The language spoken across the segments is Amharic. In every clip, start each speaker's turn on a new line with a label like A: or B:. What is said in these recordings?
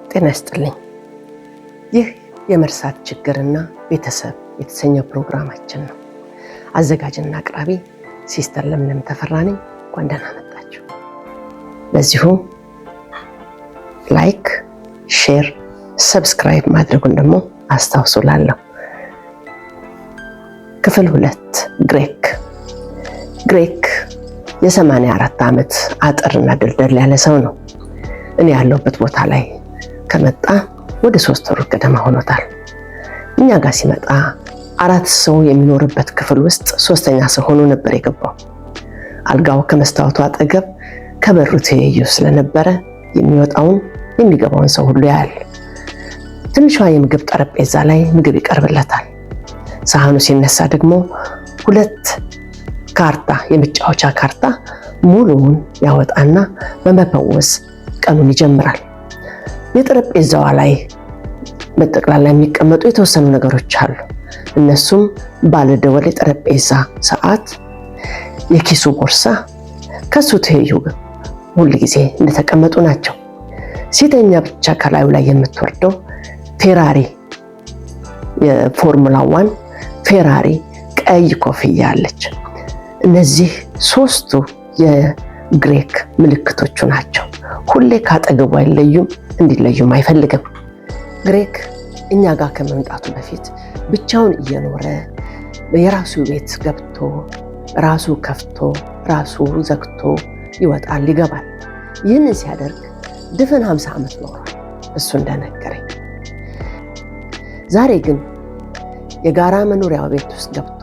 A: ጤና ይስጥልኝ። ይህ የመርሳት ችግርና ቤተሰብ የተሰኘው ፕሮግራማችን ነው። አዘጋጅና አቅራቢ ሲስተር ለምለም ተፈራ ነኝ። እንኳን ደህና መጣችሁ። በዚሁም ላይክ፣ ሼር፣ ሰብስክራይብ ማድረጉን ደግሞ አስታውሱላለሁ። ክፍል 2 ግሬክ የ84 ዓመት አጥርና ድልድል ያለ ሰው ነው። እኔ ያለሁበት ቦታ ላይ ከመጣ ወደ 3 ወር ገደማ ሆኖታል። እኛ ጋር ሲመጣ 4 ሰው የሚኖርበት ክፍል ውስጥ 3ኛ ሰው ሆኖ ነበር የገባው። አልጋው ከመስታወቱ አጠገብ ከበሩ ትይዩ ስለነበረ የሚወጣውን የሚገባውን ሰው ሁሉ ያያል። ትንሿ የምግብ ጠረጴዛ ላይ ምግብ ይቀርብለታል። ሳህኑ ሲነሳ ደግሞ 2 ካርታ፣ የመጫወቻ ካርታ ሙሉውን ያወጣና በመፈወስ ቀኑን ይጀምራል። የጠረጴዛዋ ላይ በጠቅላላ የሚቀመጡ የተወሰኑ ነገሮች አሉ። እነሱም ባለደወል የጠረጴዛ ሰዓት፣ የኪሱ ቦርሳ ከሱ ትይዩ ሁል ጊዜ እንደተቀመጡ ናቸው። ሲተኛ ብቻ ከላዩ ላይ የምትወርደው ፌራሪ፣ የፎርሙላ 1 ፌራሪ ቀይ ኮፍያ አለች። እነዚህ 3ቱ የግሬክ ምልክቶቹ ናቸው። ሁሌ ካጠገቡ አይለዩም፣ እንዲለዩም አይፈልግም። ግሬክ እኛ ጋር ከመምጣቱ በፊት ብቻውን እየኖረ የራሱ ቤት ገብቶ ራሱ ከፍቶ ራሱ ዘግቶ ይወጣል ይገባል። ይህንን ሲያደርግ ድፍን 50 ዓመት ኖሯል እሱ እንደነገረኝ። ዛሬ ግን የጋራ መኖሪያ ቤት ውስጥ ገብቶ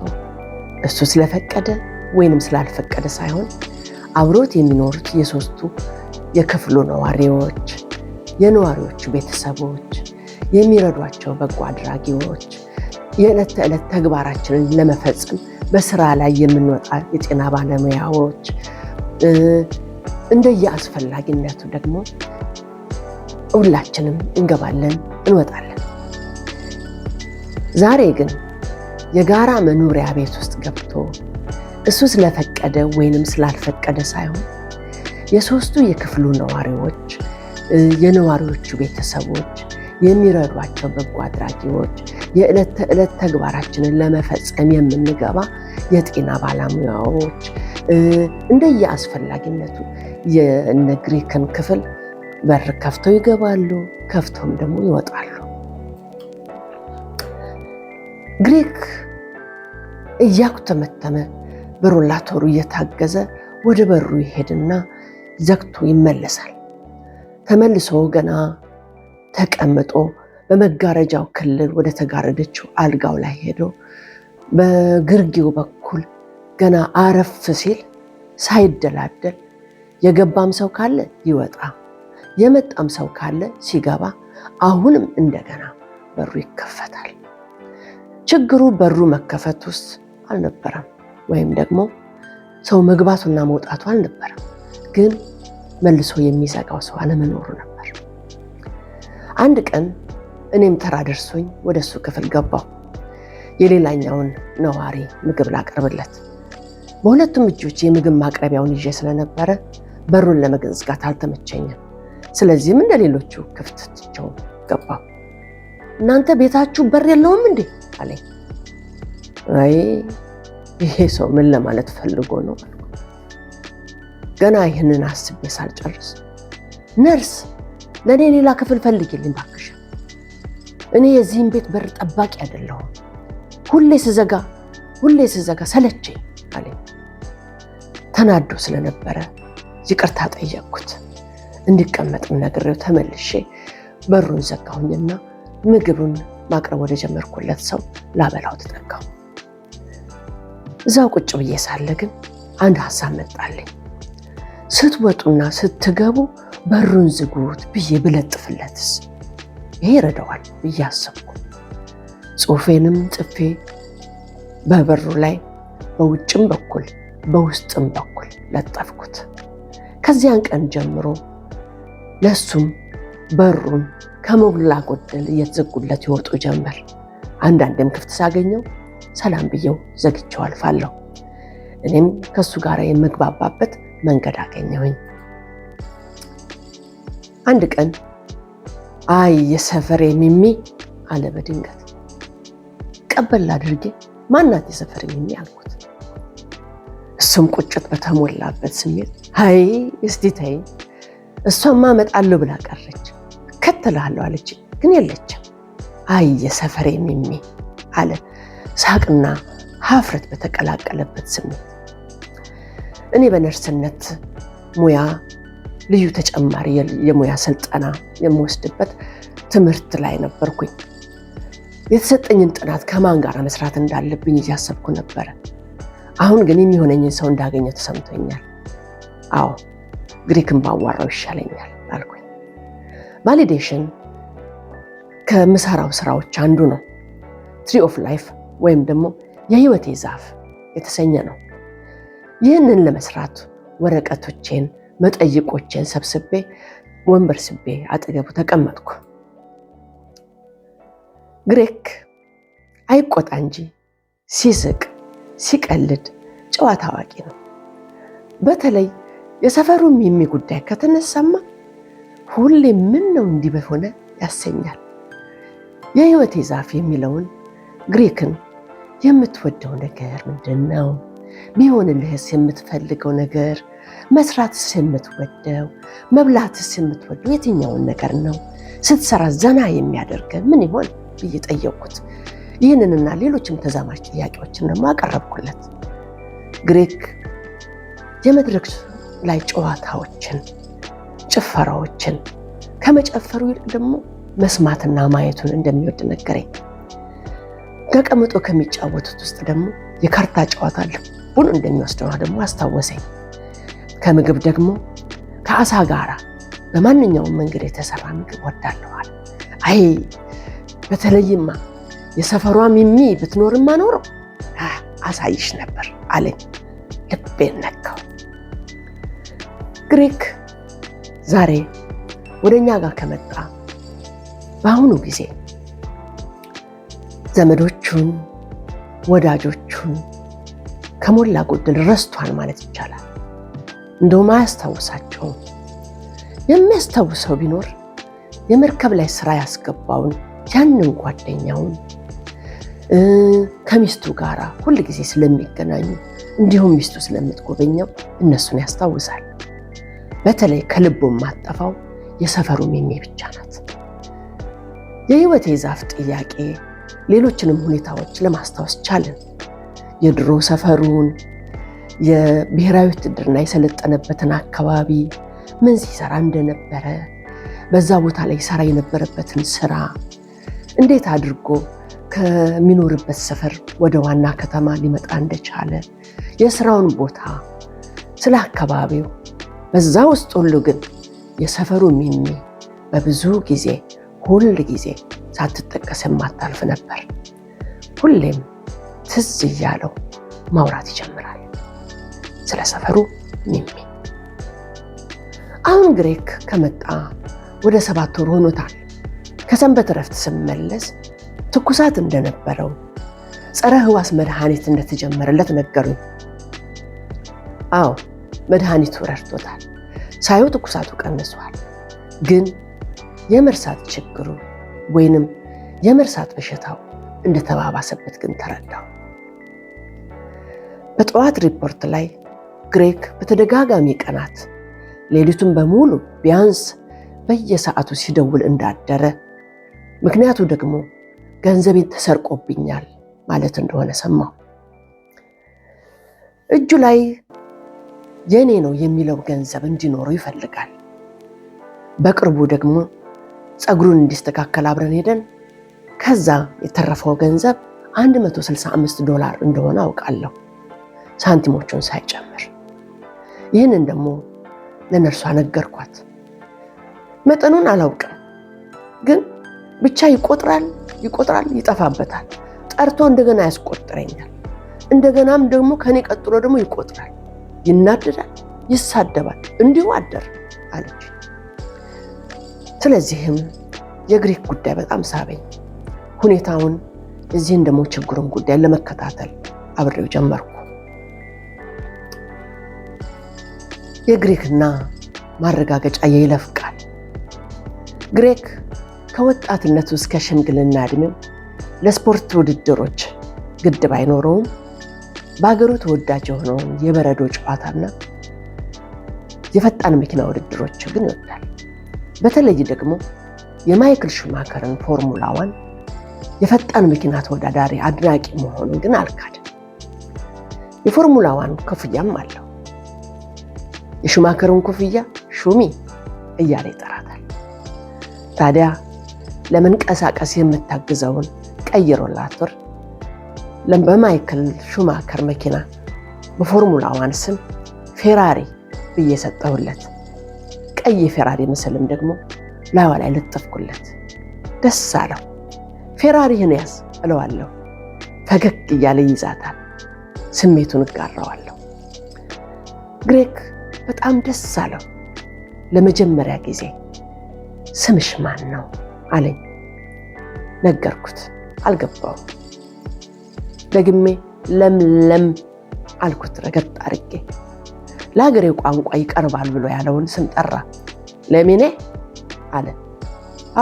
A: እሱ ስለፈቀደ ወይንም ስላልፈቀደ ሳይሆን አብሮት የሚኖሩት የ3ቱ የክፍሉ ነዋሪዎች፣ የነዋሪዎቹ ቤተሰቦች፣ የሚረዷቸው በጎ አድራጊዎች፣ የዕለት ተዕለት ተግባራችንን ለመፈጸም በስራ ላይ የምንወጣ የጤና ባለሙያዎች፣ እንደየአስፈላጊነቱ ደግሞ ሁላችንም እንገባለን እንወጣለን። ዛሬ ግን የጋራ መኖሪያ ቤት ውስጥ ገብቶ እሱ ስለፈቀደ ወይንም ስላልፈቀደ ሳይሆን የ3ቱ የክፍሉ ነዋሪዎች፣ የነዋሪዎቹ ቤተሰቦች፣ የሚረዷቸው በጎ አድራጊዎች፣ የዕለት ተዕለት ተግባራችንን ለመፈጸም የምንገባ የጤና ባለሙያዎች እንደየአስፈላጊነቱ የግሬክን ክፍል በር ከፍተው ይገባሉ፣ ከፍተውም ደግሞ ይወጣሉ። ግሬክ እያኩተመተመ በሮላቶሩ እየታገዘ ወደ በሩ ይሄድና ዘግቶ ይመለሳል። ተመልሶ ገና ተቀምጦ በመጋረጃው ክልል ወደ ተጋረደችው አልጋው ላይ ሄዶ በግርጌው በኩል ገና አረፍ ሲል ሳይደላደል የገባም ሰው ካለ ይወጣ፣ የመጣም ሰው ካለ ሲገባ አሁንም እንደገና በሩ ይከፈታል። ችግሩ በሩ መከፈት ውስጥ አልነበረም፣ ወይም ደግሞ ሰው መግባቱና መውጣቱ አልነበረም፣ ግን መልሶ የሚዘጋው ሰው አለመኖሩ ነበር። አንድ ቀን እኔም ተራ ደርሶኝ ወደሱ ክፍል ገባው። የሌላኛውን ነዋሪ ምግብ ላቀርብለት። በሁለቱም እጆች የምግብ ማቅረቢያውን ይዤ ስለነበረ በሩን ለመዝጋት አልተመቸኝም። ስለዚህም እንደሌሎቹ ክፍት ትቼው ገባው። እናንተ ቤታችሁ በር የለውም እንዴ አለኝ። አይ ይሄ ሰው ምን ለማለት ፈልጎ ነው? ገና ይህንን አስቤ ሳልጨርስ ነርስ ለእኔ ሌላ ክፍል ፈልጊልኝ ባክሽ፣ እኔ የዚህን ቤት በር ጠባቂ አይደለሁም፣ ሁሌ ስዘጋ ሰለቸኝ አለኝ። ተናዶ ስለነበረ ይቅርታ ጠየቅኩት። እንዲቀመጥም ነግሬው ተመልሼ በሩን ዘጋሁኝና ምግቡን ማቅረብ ወደ ጀመርኩለት ሰው ላበላው ተጠጋሁ። እዛው ቁጭ ብዬ ሳለ ግን አንድ ሐሳብ መጣልኝ። ስትወጡና ስትገቡ በሩን ዝጉት ብዬ ብለጥፍለትስ ይሄ ይረዳዋል ብዬ አሰብኩ። ጽሑፌንም ጽፌ በበሩ ላይ በውጭም በኩል በውስጥም በኩል ለጠፍኩት። ከዚያን ቀን ጀምሮ ለሱም በሩን ከሞላ ጎደል እየተዘጉለት ይወጡ ጀመር። አንዳንድም ክፍት ሳገኘው ሰላም ብዬው ዘግቼው አልፋለሁ። እኔም ከሱ ጋር አይ የሰፈሬ ሚሚ አለ በድንገት። ቀበል አድርጌ ማናት የሰፈሬ ሚሚ አልኩት። እሱም ቁጭት በተሞላበት ስሜት አይ እስቲ ተይ፣ እሷማ እመጣለሁ ብላ ቀረች፣ እከተልሃለሁ አለች፣ ግን የለችም። አይ የሰፈሬ ሚሚ አለ ሳቅና ሀፍረት በተቀላቀለበት ስሜት። እኔ በነርስነት ሙያ ልዩ ተጨማሪ የሙያ ስልጠና የምወስድበት ትምህርት ላይ ነበርኩኝ። የተሰጠኝን ጥናት ከማን ጋር መስራት እንዳለብኝ እያሰብኩ ነበረ። አሁን ግን የሚሆነኝን ሰው እንዳገኘ ተሰምቶኛል። አዎ ግሪክን ባዋራው ይሻለኛል አልኩኝ። ቫሊዴሽን ከምሰራው ስራዎች አንዱ ነው። ትሪ ኦፍ ላይፍ ወይም ደግሞ የህይወቴ ዛፍ የተሰኘ ነው። ይህንን ለመስራት ወረቀቶቼን መጠይቆቼን ሰብስቤ ወንበር ስቤ አጠገቡ ተቀመጥኩ። ግሪክ አይቆጣ እንጂ ሲስቅ ሲቀልድ ጨዋታ አዋቂ ነው። በተለይ የሰፈሩ ሚሚ ጉዳይ ከተነሳማ ሁሌ ምን ነው እንዲህ በሆነ ያሰኛል። የህይወቴ ዛፍ የሚለውን ግሪክን የምትወደው ነገር ምንድን ነው? ቢሆንልህስ የምትፈልገው ነገር? መስራትስ የምትወደው? መብላትስ የምትወደው የትኛውን ነገር ነው? ስትሰራ ዘና የሚያደርገ ምን ይሆን ብዬ ጠየቅኩት። ይህንንና ሌሎችም ተዛማጅ ጥያቄዎችን ደግሞ አቀረብኩለት። ግሪክ የመድረክ ላይ ጨዋታዎችን፣ ጭፈራዎችን ከመጨፈሩ ይልቅ ደግሞ መስማትና ማየቱን እንደሚወድ ነገረኝ። ተቀምጦ ከሚጫወቱት ውስጥ ደግሞ የካርታ ጨዋታ ልቡን እንደሚወስደው ደግሞ አስታወሰኝ። ከምግብ ደግሞ ከአሳ ጋራ በማንኛውም መንገድ የተሰራ ምግብ ወዳለዋል። አይ በተለይማ የሰፈሯ ሚሚ ብትኖርማ ኖሮ አሳይሽ ነበር አለኝ። ልቤን ነካው። ግሪክ ዛሬ ወደኛ ጋር ከመጣ በአሁኑ ጊዜ ዘመዶቹን ወዳጆቹን ከሞላ ጎደል ረስቷል ማለት ይቻላል። እንደውም አያስታውሳቸውም። የሚያስታውሰው ቢኖር የመርከብ ላይ ስራ ያስገባውን ያንን ጓደኛውን ከሚስቱ ጋር ሁል ጊዜ ስለሚገናኙ እንዲሁም ሚስቱ ስለምትጎበኘው እነሱን ያስታውሳል። በተለይ ከልቡ የማጠፋው የሰፈሩ ሚሚ ብቻ ናት። የህይወቴ ዛፍ ጥያቄ ሌሎችንም ሁኔታዎች ለማስታወስ ቻልን። የድሮ ሰፈሩን፣ የብሔራዊ ውትድርና የሰለጠነበትን አካባቢ፣ ምን ሲሰራ እንደነበረ፣ በዛ ቦታ ላይ ሰራ የነበረበትን ስራ፣ እንዴት አድርጎ ከሚኖርበት ሰፈር ወደ ዋና ከተማ ሊመጣ እንደቻለ፣ የስራውን ቦታ፣ ስለ አካባቢው። በዛ ውስጥ ሁሉ ግን የሰፈሩ ሚሚ በብዙ ጊዜ ሁል ጊዜ ሳትጠቀስ የማታልፍ ነበር። ሁሌም ትዝ እያለው ማውራት ይጀምራል ስለ ሰፈሩ ሚሚ። አሁን ግሪክ ከመጣ ወደ 7 ወር ሆኖታል። ከሰንበት እረፍት ስመለስ ትኩሳት እንደነበረው፣ ጸረ ህዋስ መድኃኒት እንደተጀመረለት ነገሩኝ። አዎ መድኃኒቱ ረድቶታል። ሳየው ትኩሳቱ ቀንሷል። ግን የመርሳት ችግሩ ወይንም የመርሳት በሽታው እንደተባባሰበት ግን ተረዳው። በጠዋት ሪፖርት ላይ ግሪክ በተደጋጋሚ ቀናት ሌሊቱን በሙሉ ቢያንስ በየሰዓቱ ሲደውል እንዳደረ፣ ምክንያቱ ደግሞ ገንዘቤን ተሰርቆብኛል ማለት እንደሆነ ሰማሁ። እጁ ላይ የኔ ነው የሚለው ገንዘብ እንዲኖረው ይፈልጋል። በቅርቡ ደግሞ ፀጉሩን እንዲስተካከል አብረን ሄደን ከዛ የተረፈው ገንዘብ $165 እንደሆነ አውቃለሁ፣ ሳንቲሞቹን ሳይጨምር። ይህንን ደግሞ ለነርሷ ነገርኳት። መጠኑን አላውቅም፣ ግን ብቻ ይቆጥራል፣ ይጠፋበታል። ጠርቶ እንደገና ያስቆጥረኛል። እንደገናም ደግሞ ከኔ ቀጥሎ ደግሞ ይቆጥራል፣ ይናደዳል፣ ይሳደባል። እንዲሁ አደር አለች። ስለዚህም የግሪክ ጉዳይ በጣም ሳበኝ። ሁኔታውን እዚህን ደግሞ ችግሩን ጉዳይ ለመከታተል አብሬው ጀመርኩ። የግሪክና ማረጋገጫ የይለፍ ቃል። ግሪክ ከወጣትነቱ እስከ ሽምግልና ዕድሜው ለስፖርት ውድድሮች ግድብ አይኖረውም። በሀገሩ ተወዳጅ የሆነውን የበረዶ ጨዋታና የፈጣን መኪና ውድድሮች ግን ይወዳል። በተለይ ደግሞ የማይክል ሹማከርን ፎርሙላ 1 የፈጣን መኪና ተወዳዳሪ አድናቂ መሆኑን ግን አልካድም። የፎርሙላ 1 ኮፍያም አለው። የሹማከርን ኮፍያ ሹሚ እያለ ይጠራታል። ታዲያ ለመንቀሳቀስ የምታግዘውን ቀይ ሮላተር በማይክል ሹማከር መኪና በፎርሙላ 1 ስም ፌራሪ ብዬ ሰጠሁለት። ቀይ ፌራሪ ምስልም ደግሞ ላይዋ ላይ ለጠፍኩለት። ደስ አለው። ፌራሪህን ያዝ እለዋለሁ። ፈገግ እያለ ይዛታል። ስሜቱን እጋራዋለሁ። ግሬግ በጣም ደስ አለው። ለመጀመሪያ ጊዜ ስምሽ ማን ነው አለኝ። ነገርኩት። አልገባውም። ደግሜ ለምለም አልኩት ረገጥ አድርጌ። ለሀገሬው ቋንቋ ይቀርባል ብሎ ያለውን ስም ጠራ። ለሚኔ አለ።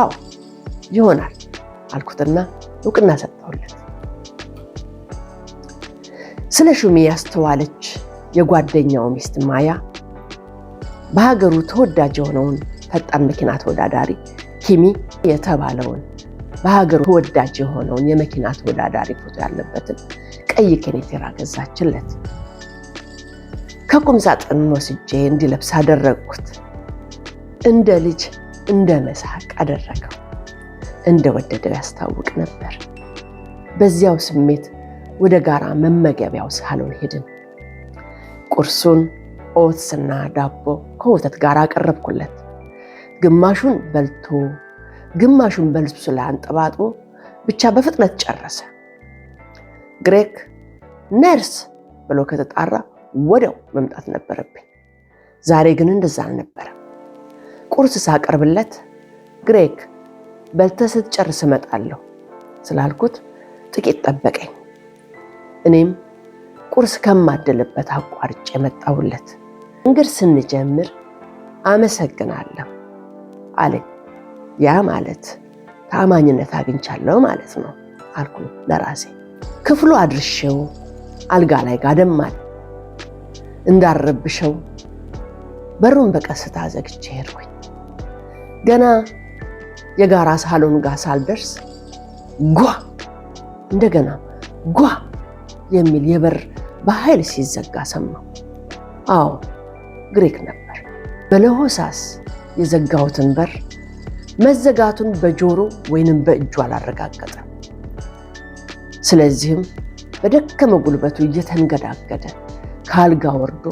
A: አዎ ይሆናል አልኩትና እውቅና ሰጠሁለት። ስለ ሹሚ ያስተዋለች የጓደኛው ሚስት ማያ በሀገሩ ተወዳጅ የሆነውን ፈጣን መኪና ተወዳዳሪ ኪሚ የተባለውን በሀገሩ ተወዳጅ የሆነውን የመኪና ተወዳዳሪ ፎቶ ያለበትን ቀይ ኬኔቴራ ገዛችለት። ከቁም ሳጥን ወስጄ እንዲለብስ አደረግኩት። እንደ ልጅ እንደ መሳቅ አደረገው። እንደወደደው ያስታውቅ ነበር። በዚያው ስሜት ወደ ጋራ መመገቢያው ሳሎን ሄድን። ቁርሱን ኦትስና ዳቦ ከወተት ጋር አቀረብኩለት። ግማሹን በልቶ ግማሹን በልብሱ ላይ አንጠባጥቦ ብቻ በፍጥነት ጨረሰ። ግሬግ ነርስ ብሎ ከተጣራ ወዲያው መምጣት ነበረብኝ። ዛሬ ግን እንደዛ አልነበረም። ቁርስ ሳቀርብለት ግሬግ በልተህ ስትጨርስ እመጣለሁ ስላልኩት ጥቂት ጠበቀኝ። እኔም ቁርስ ከማደልበት አቋርጬ መጣሁለት። መንገድ ስንጀምር አመሰግናለሁ አለኝ። ያ ማለት ታማኝነት አግኝቻለሁ ማለት ነው አልኩ ለራሴ። ክፍሉ አድርሼው አልጋ ላይ ጋደም አለ። እንዳረብሸው በሩን በቀስታ ዘግቼ ሄድኩኝ። ገና የጋራ ሳሎን ጋር ሳልደርስ ጓ እንደገና ጓ የሚል የበር በኃይል ሲዘጋ ሰማሁ። አዎ ግሬግ ነበር። በለሆሳስ የዘጋሁትን በር መዘጋቱን በጆሮ ወይንም በእጁ አላረጋገጠም። ስለዚህም በደከመ ጉልበቱ እየተንገዳገደ ከአልጋ ወርዶ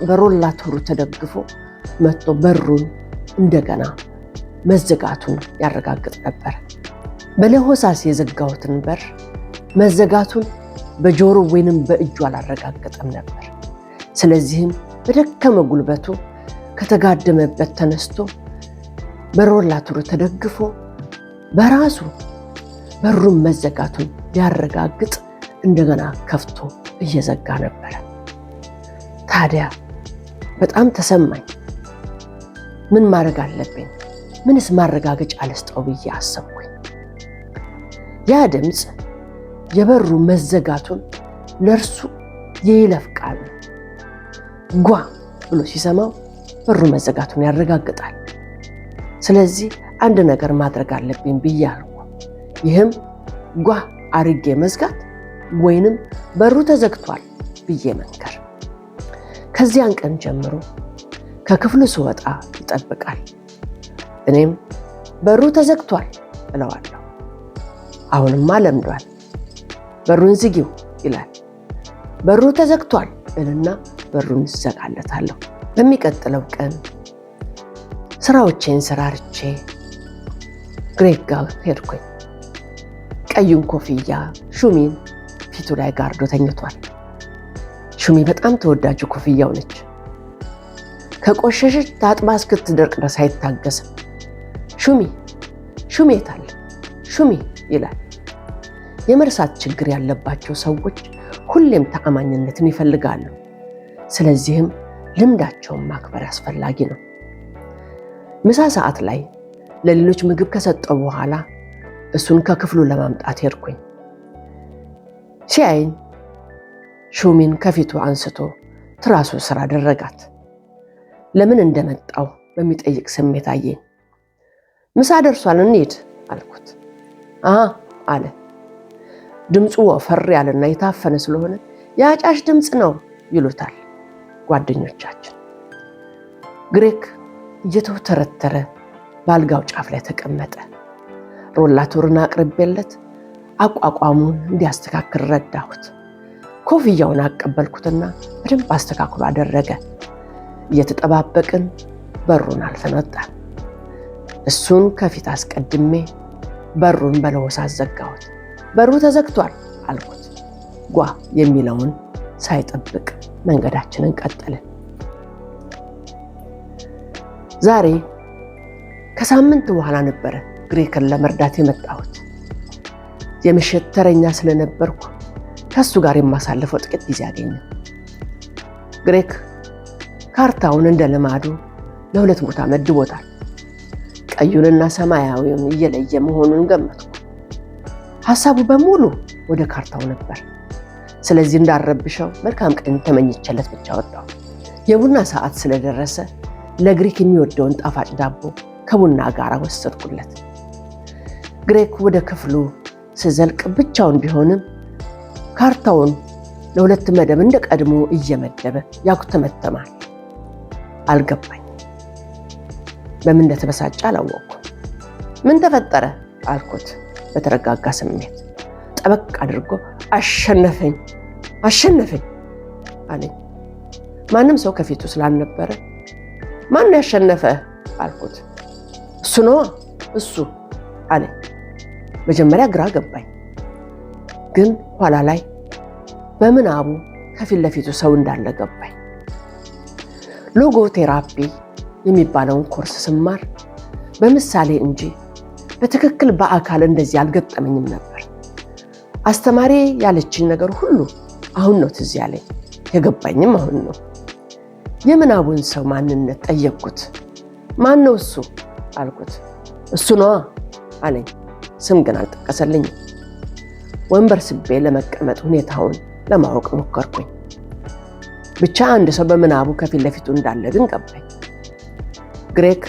A: በሮላተሩ ተደግፎ መጥቶ በሩን እንደገና መዘጋቱን ያረጋግጥ ነበር። በለሆሳስ የዘጋሁትን በር መዘጋቱን በጆሮ ወይንም በእጁ አላረጋገጠም ነበር። ስለዚህም በደከመ ጉልበቱ ከተጋደመበት ተነስቶ በሮላተሩ ተደግፎ በራሱ በሩን መዘጋቱን ሊያረጋግጥ እንደገና ከፍቶ እየዘጋ ነበር። ታዲያ በጣም ተሰማኝ። ምን ማድረግ አለብኝ? ምንስ ማረጋገጫ ልስጠው ብዬ አሰብኩኝ። ያ ድምፅ የበሩ መዘጋቱን ለእርሱ የይለፍ ቃል ነው። ጓ ብሎ ሲሰማው በሩ መዘጋቱን ያረጋግጣል። ስለዚህ አንድ ነገር ማድረግ አለብኝ ብዬ አልኩ። ይህም ጓ አርጌ መዝጋት ወይንም በሩ ተዘግቷል ብዬ መንገር። ከዚያን ቀን ጀምሮ ከክፍሉ ስወጣ ይጠብቃል። እኔም በሩ ተዘግቷል እለዋለሁ። አሁንማ ለምዷል። በሩን ዝጊው ይላል። በሩ ተዘግቷል እልና በሩን እዘጋለታለሁ። በሚቀጥለው ቀን ስራዎቼን ሰራርቼ ግሬግ ጋር ሄድኩኝ። ቀዩን ኮፍያ ሹሚን ፊቱ ላይ ጋርዶ ተኝቷል። ሹሚ በጣም ተወዳጁ ኮፍያው ነች። ከቆሸሸች ታጥባ እስክትደርቅ ድረስ አይታገስም። ሹሚ ሹሚ የታለ ሹሚ ይላል። የመርሳት ችግር ያለባቸው ሰዎች ሁሌም ተአማኝነትን ይፈልጋሉ። ስለዚህም ልምዳቸውን ማክበር አስፈላጊ ነው። ምሳ ሰዓት ላይ ለሌሎች ምግብ ከሰጠው በኋላ እሱን ከክፍሉ ለማምጣት ሄድኩኝ። ሲያይን ሹሚን ከፊቱ አንስቶ ትራሱ ስር አደረጋት። ለምን እንደመጣው በሚጠይቅ ስሜት አየኝ። ምሳ ደርሷል እንሂድ አልኩት። አለ። ድምፁ ወፈር ያለና የታፈነ ስለሆነ የአጫሽ ድምፅ ነው ይሉታል ጓደኞቻችን። ግሬክ እየተውተረተረ በአልጋው ጫፍ ላይ ተቀመጠ። ሮላቶርን አቅርቤለት አቋቋሙን እንዲያስተካክል ረዳሁት። ኮፍያውን አቀበልኩትና በደንብ አስተካክሎ አደረገ። እየተጠባበቅን በሩን አልፈን ወጣን። እሱን ከፊት አስቀድሜ በሩን በለሆሳስ ዘጋሁት። በሩ ተዘግቷል አልኩት። ጓ የሚለውን ሳይጠብቅ መንገዳችንን ቀጠልን። ዛሬ ከሳምንት በኋላ ነበረ ግሬክን ለመርዳት የመጣሁት። የምሽት ተረኛ ስለነበርኩ ከሱ ጋር የማሳልፈው ጥቂት ጊዜ አገኘ። ግሬክ ካርታውን እንደ ልማዱ ለሁለት ቦታ መድቦታል። ቀዩንና ሰማያዊውን እየለየ መሆኑን ገመትኩ። ሐሳቡ በሙሉ ወደ ካርታው ነበር። ስለዚህ እንዳረብሸው መልካም ቀን ተመኝቼለት ብቻ ወጣሁ። የቡና ሰዓት ስለደረሰ ለግሬክ የሚወደውን ጣፋጭ ዳቦ ከቡና ጋር ወሰድኩለት። ግሬክ ወደ ክፍሉ ስዘልቅ ብቻውን ቢሆንም ካርታውን ለሁለት መደብ እንደ ቀድሞ እየመደበ ያኩተመተማል። አልገባኝ። በምን እንደተበሳጨ አላወቅኩም። ምን ተፈጠረ አልኩት በተረጋጋ ስሜት። ጠበቅ አድርጎ አሸነፈኝ አለኝ። ማንም ሰው ከፊቱ ስላልነበረ ማን ያሸነፈ አልኩት። እሱ ነዋ እሱ አለኝ። መጀመሪያ ግራ ገባኝ፣ ግን ኋላ ላይ በምናቡ ከፊት ለፊቱ ሰው እንዳለ ገባኝ። ሎጎ ቴራፒ የሚባለውን ኮርስ ስማር በምሳሌ እንጂ በትክክል በአካል እንደዚህ አልገጠመኝም ነበር። አስተማሪ ያለችኝ ነገር ሁሉ አሁን ነው ትዝ ያለኝ፣ የገባኝም አሁን ነው። የምናቡን ሰው ማንነት ጠየቅኩት። ማን ነው እሱ አልኩት። እሱ ነዋ አለኝ። ስም ግን አልጠቀሰልኝም። ወንበር ስቤ ለመቀመጥ ሁኔታውን ለማወቅ ሞከርኩኝ። ብቻ አንድ ሰው በምናቡ ከፊት ለፊቱ እንዳለ ግን ገባኝ። ግሬክ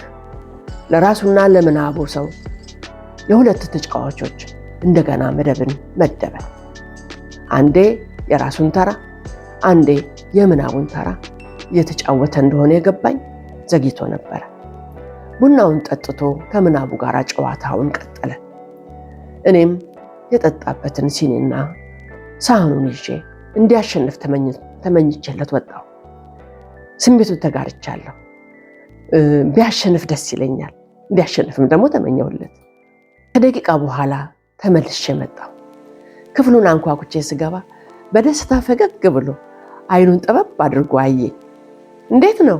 A: ለራሱና ለምናቡ ሰው የሁለት ተጫዋቾች እንደገና መደብን መደበ። አንዴ የራሱን ተራ፣ አንዴ የምናቡን ተራ እየተጫወተ እንደሆነ የገባኝ ዘግይቶ ነበረ። ቡናውን ጠጥቶ ከምናቡ ጋር ጨዋታውን ቀጠለ። እኔም የጠጣበትን ሲኒና ሳህኑን ይዤ እንዲያሸንፍ ተመኝቼለት ወጣሁ። ስሜቱን ተጋርቻለሁ። ቢያሸንፍ ደስ ይለኛል፣ እንዲያሸንፍም ደግሞ ተመኘውለት። ከደቂቃ በኋላ ተመልሼ መጣሁ። ክፍሉን አንኳኩቼ ስገባ በደስታ ፈገግ ብሎ አይኑን ጠበብ አድርጎ አየኝ። እንዴት ነው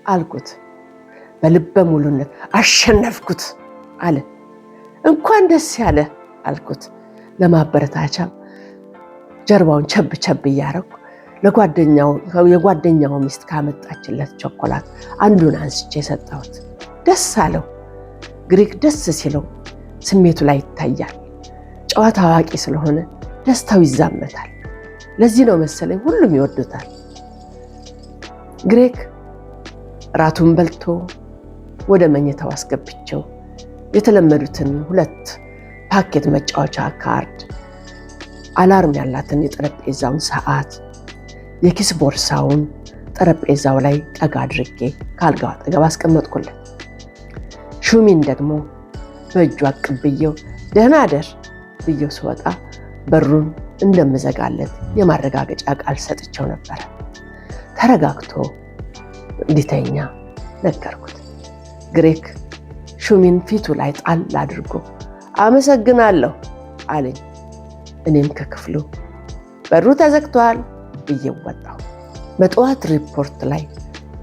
A: አልኩት። በልበ ሙሉነት አሸነፍኩት አለ። እንኳን ደስ ያለ አልኩት። ለማበረታቻም ጀርባውን ቸብ ቸብ እያረኩ የጓደኛው ሚስት ካመጣችለት ቸኮላት አንዱን አንስቼ ሰጠሁት። ደስ አለው። ግሪክ ደስ ሲለው ስሜቱ ላይ ይታያል። ጨዋታ አዋቂ ስለሆነ ደስታው ይዛመታል። ለዚህ ነው መሰለኝ ሁሉም ይወዱታል። ግሬክ ራቱን በልቶ ወደ መኝታው አስገብቼው የተለመዱትን 2 ፓኬት መጫወቻ ካርድ፣ አላርም ያላትን የጠረጴዛውን ሰዓት፣ የኪስ ቦርሳውን ጠረጴዛው ላይ ጠጋ አድርጌ ከአልጋው አጠገብ አስቀመጥኩለት። ሹሚን ደግሞ በእጁ አቅብዬው ደህና አደር ብዬው ስወጣ በሩን እንደምዘጋለት የማረጋገጫ ቃል ሰጥቼው ነበረ። ተረጋግቶ እንዲተኛ ነገርኩት። ግሬክ ሹሚን ፊቱ ላይ ጣል አድርጎ አመሰግናለሁ አለኝ። እኔም ከክፍሉ በሩ ተዘግቷል ብዬ ወጣሁ። በጠዋት ሪፖርት ላይ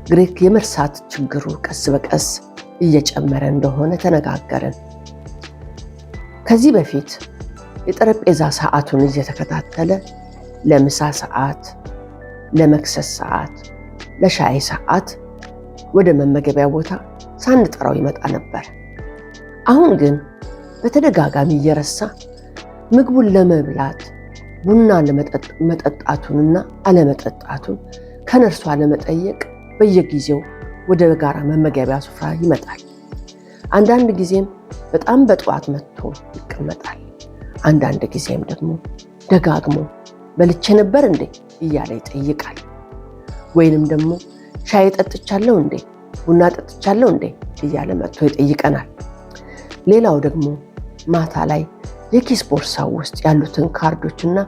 A: ግሬክ የመርሳት ችግሩ ቀስ በቀስ እየጨመረ እንደሆነ ተነጋገርን። ከዚህ በፊት የጠረጴዛ ሰዓቱን እየተከታተለ ለምሳ ሰዓት፣ ለመክሰስ ሰዓት፣ ለሻይ ሰዓት ወደ መመገቢያ ቦታ ሳንጠራው ይመጣ ነበር። አሁን ግን በተደጋጋሚ እየረሳ ምግቡን ለመብላት ቡና መጠጣቱንና አለመጠጣቱን ከነርሷ ለመጠየቅ በየጊዜው ወደ ጋራ መመገቢያ ስፍራ ይመጣል። አንዳንድ ጊዜም በጣም በጠዋት መጥቶ ይቀመጣል። አንዳንድ ጊዜም ደግሞ ደጋግሞ በልቼ ነበር እንዴ እያለ ይጠይቃል። ወይንም ደግሞ ሻይ ጠጥቻለሁ እንዴ፣ ቡና ጠጥቻለሁ እንዴ እያለ መጥቶ ይጠይቀናል። ሌላው ደግሞ ማታ ላይ የኪስ ቦርሳው ውስጥ ያሉትን ካርዶችና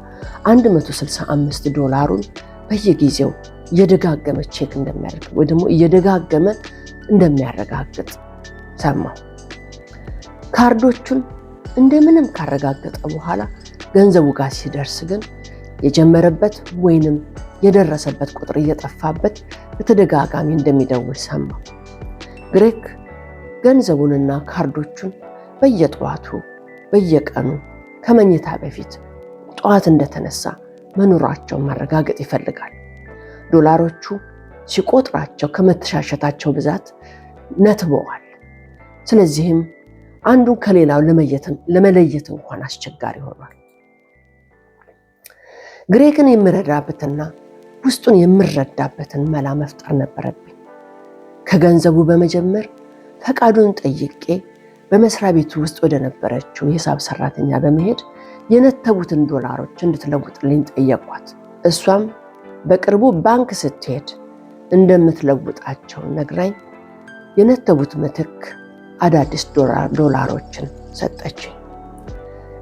A: $165ን በየጊዜው እየደጋገመ ቼክ እንደሚያደርግ ወይ ደግሞ እየደጋገመ እንደሚያረጋግጥ ሰማሁ። ካርዶቹን እንደምንም ካረጋገጠ በኋላ ገንዘቡ ጋር ሲደርስ ግን የጀመረበት ወይንም የደረሰበት ቁጥር እየጠፋበት በተደጋጋሚ እንደሚደውል ሰማሁ። ግሬክ ገንዘቡንና ካርዶቹን በየጠዋቱ በየቀኑ ከመኝታ በፊት ጠዋት እንደተነሳ መኖራቸውን ማረጋገጥ ይፈልጋል። ዶላሮቹ ሲቆጥራቸው ከመተሻሸታቸው ብዛት ነትበዋል። ስለዚህም አንዱን ከሌላው ለመለየት እንኳን አስቸጋሪ ሆኗል። ግሬክን የምረዳበትና ውስጡን የምረዳበትን መላ መፍጠር ነበረብኝ። ከገንዘቡ በመጀመር ፈቃዱን ጠይቄ በመስሪያ ቤቱ ውስጥ ወደ ነበረችው የሂሳብ ሰራተኛ በመሄድ የነተቡትን ዶላሮች እንድትለውጥልኝ ጠየቋት። እሷም በቅርቡ ባንክ ስትሄድ እንደምትለውጣቸው ነግራኝ የነተቡት ምትክ አዳዲስ ዶላሮችን ሰጠችኝ።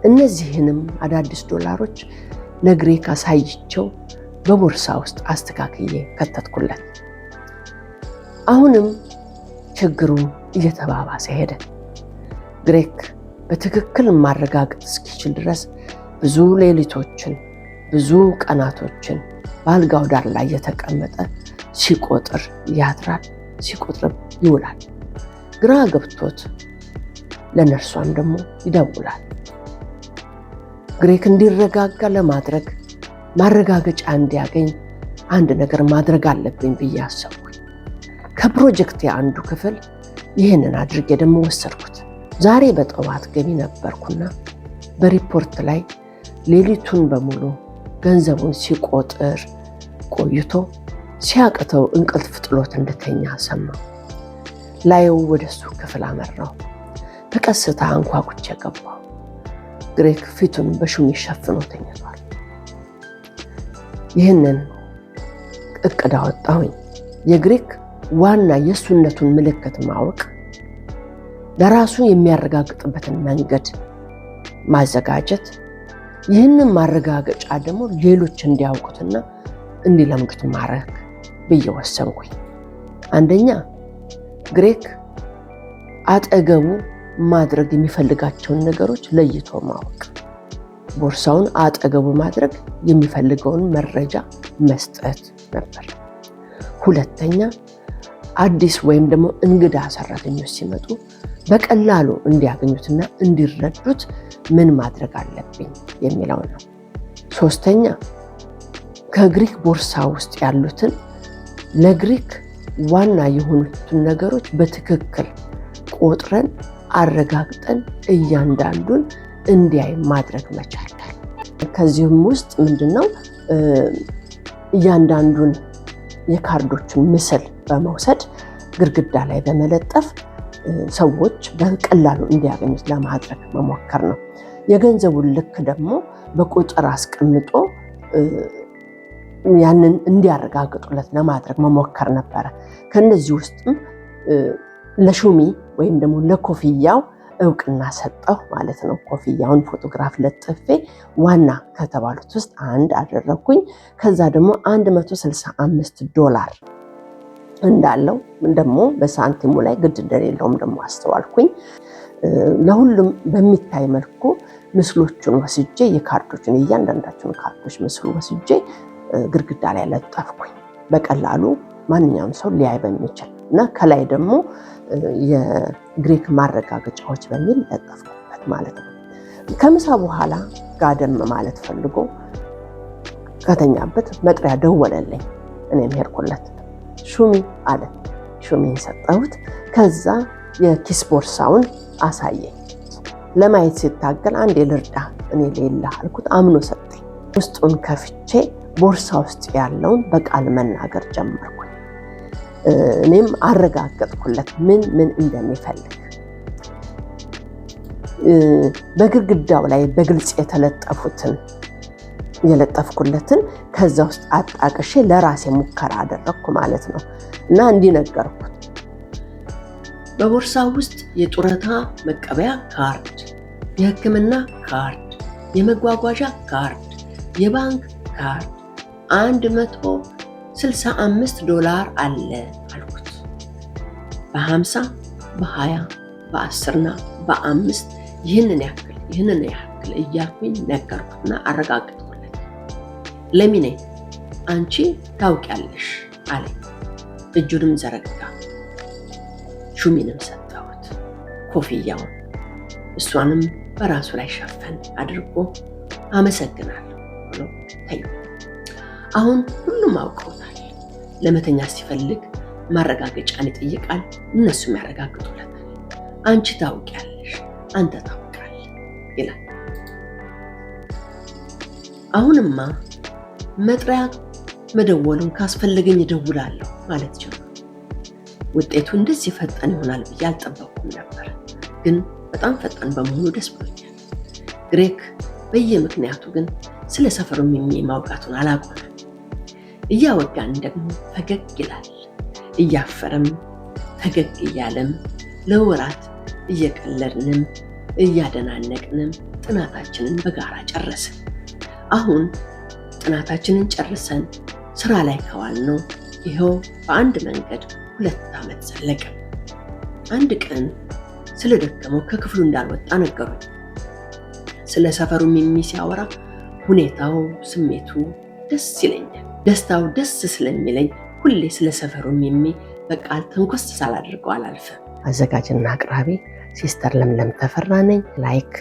A: እነዚህንም አዳዲስ ዶላሮች ለግሬክ አሳይቸው በቦርሳ ውስጥ አስተካክዬ ከተትኩለት። አሁንም ችግሩ እየተባባሰ ሄደ። ግሬክ በትክክል ማረጋገጥ እስኪችል ድረስ ብዙ ሌሊቶችን ብዙ ቀናቶችን በአልጋው ዳር ላይ የተቀመጠ ሲቆጥር ያድራል፣ ሲቆጥርም ይውላል። ግራ ገብቶት ለነርሷም ደግሞ ይደውላል። ግሬክ እንዲረጋጋ ለማድረግ ማረጋገጫ እንዲያገኝ አንድ ነገር ማድረግ አለብኝ ብዬ አሰብኩኝ። ከፕሮጀክት አንዱ ክፍል ይህንን አድርጌ ደግሞ ወሰድኩት። ዛሬ በጠዋት ገቢ ነበርኩና በሪፖርት ላይ ሌሊቱን በሙሉ ገንዘቡን ሲቆጥር ቆይቶ ሲያቅተው እንቅልፍ ጥሎት እንደተኛ ሰማሁ። ላዩ ወደሱ ክፍል አመራው። በቀስታ አንኳኩቼ ገባሁ። ግሬክ ፊቱን በሹም ሸፍኖ ተኝቷል። ይህንን እቅድ አወጣሁኝ። የግሬክ ዋና የእሱነቱን ምልክት ማወቅ፣ ለራሱ የሚያረጋግጥበትን መንገድ ማዘጋጀት፣ ይህንን ማረጋገጫ ደግሞ ሌሎች እንዲያውቁትና እንዲለምዱት ማድረግ ብዬ ወሰንኩኝ። አንደኛ ግሬክ አጠገቡ ማድረግ የሚፈልጋቸውን ነገሮች ለይቶ ማወቅ፣ ቦርሳውን አጠገቡ ማድረግ የሚፈልገውን መረጃ መስጠት ነበር። ሁለተኛ አዲስ ወይም ደግሞ እንግዳ ሰራተኞች ሲመጡ በቀላሉ እንዲያገኙትና እንዲረዱት ምን ማድረግ አለብኝ የሚለው ነው። ሶስተኛ ከግሪክ ቦርሳ ውስጥ ያሉትን ለግሪክ ዋና የሆኑትን ነገሮች በትክክል ቆጥረን አረጋግጠን እያንዳንዱን እንዲያይ ማድረግ መቻል። ከዚህም ውስጥ ምንድነው እያንዳንዱን የካርዶችን ምስል በመውሰድ ግድግዳ ላይ በመለጠፍ ሰዎች በቀላሉ እንዲያገኙት ለማድረግ መሞከር ነው። የገንዘቡን ልክ ደግሞ በቁጥር አስቀምጦ ያንን እንዲያረጋግጡለት ለማድረግ መሞከር ነበረ። ከነዚህ ውስጥም ለሹሚ ወይም ደግሞ ለኮፍያው እውቅና ሰጠሁ ማለት ነው። ኮፍያውን ፎቶግራፍ ለጥፌ ዋና ከተባሉት ውስጥ አንድ አደረኩኝ። ከዛ ደግሞ $165 እንዳለው ደግሞ በሳንቲሙ ላይ ግድ እንደሌለውም ደግሞ አስተዋልኩኝ። ለሁሉም በሚታይ መልኩ ምስሎቹን ወስጄ የካርዶችን እያንዳንዳቸውን ካርዶች ምስሉ ወስጄ ግድግዳ ላይ ለጠፍኩኝ። በቀላሉ ማንኛውም ሰው ሊያይ በሚችል እና ከላይ ደግሞ የግሪክ ማረጋገጫዎች በሚል ለጠፍኩበት ማለት ነው። ከምሳ በኋላ ጋደም ማለት ፈልጎ ከተኛበት መጥሪያ ደወለልኝ። እኔም ሄድኩለት። ሹሚ አለ። ሹሚን ሰጠሁት። ከዛ የኪስ ቦርሳውን አሳየኝ። ለማየት ሲታገል አንዴ ልርዳ እኔ ሌላ አልኩት። አምኖ ሰጠኝ። ውስጡን ከፍቼ ቦርሳ ውስጥ ያለውን በቃል መናገር ጀመርኩ። እኔም አረጋገጥኩለት ምን እንደሚፈልግ። በግድግዳው ላይ በግልጽ የለጠፍኩለትን ከዛ ውስጥ አጣቅሼ ለራሴ ሙከራ አደረግኩ ማለት ነው። እና እንዲህ ነገርኩት። በቦርሳው ውስጥ የጡረታ መቀበያ ካርድ፣ የሕክምና ካርድ፣ የመጓጓዣ ካርድ፣ የባንክ ካርድ $165 አለ አልኩት። በ50 በ20 በ10ና በ5 ይህንን ያክል እያልኩኝ ነገርኩትና አረጋገጥኩለት። ለሚኔ አንቺ ታውቂያለሽ አለኝ። እጁንም ዘረጋ። ሹሚንም ሰጠሁት ኮፍያውን። እሷንም በራሱ ላይ ሸፈን አድርጎ አመሰግናለሁ ብሎ ተኛ። አሁን ሁሉም አውቀውታል። ለመተኛ ሲፈልግ ማረጋገጫን ይጠይቃል፣ እነሱም ያረጋግጡለታል። አንቺ ታውቂያለሽ፣ አንተ ታውቃለህ ይላል። አሁንማ መጥሪያ መደወሉን ካስፈለገኝ እደውላለሁ ማለት ጀመረ። ውጤቱ እንደዚህ ፈጣን ይሆናል ብዬ አልጠበቅኩም ነበር፣ ግን በጣም ፈጣን በመሆኑ ደስ ብሎኛል። ግሬክ በየምክንያቱ ግን ስለ ሰፈሩ ሚሚ ማውቃቱን አላቆመም። እያወጋን ደግሞ ፈገግ ይላል፣ እያፈረም ፈገግ እያለም ለወራት እየቀለድንም እያደናነቅንም ጥናታችንን በጋራ ጨረስን። አሁን ጥናታችንን ጨርሰን ስራ ላይ ከዋልነው ይኸው በአንድ መንገድ 2 ዓመት ዘለቀ። አንድ ቀን ስለደከመው ከክፍሉ እንዳልወጣ ነገሩኝ። ስለ ሰፈሩ ሚሚ ሲያወራ ሁኔታው፣ ስሜቱ ደስ ይለኛል። ደስታው ደስ ስለሚለኝ ሁሌ ስለ ሰፈሩ ሚሚ በቃል ተንኮስ ሳላደርገው አላልፍም። አዘጋጅና አቅራቢ ሲስተር ለምለም ተፈራ ነኝ። ላይክ፣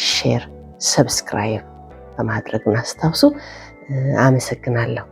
A: ሼር፣ ሰብስክራይብ በማድረግ አስታውሱ። አመሰግናለሁ።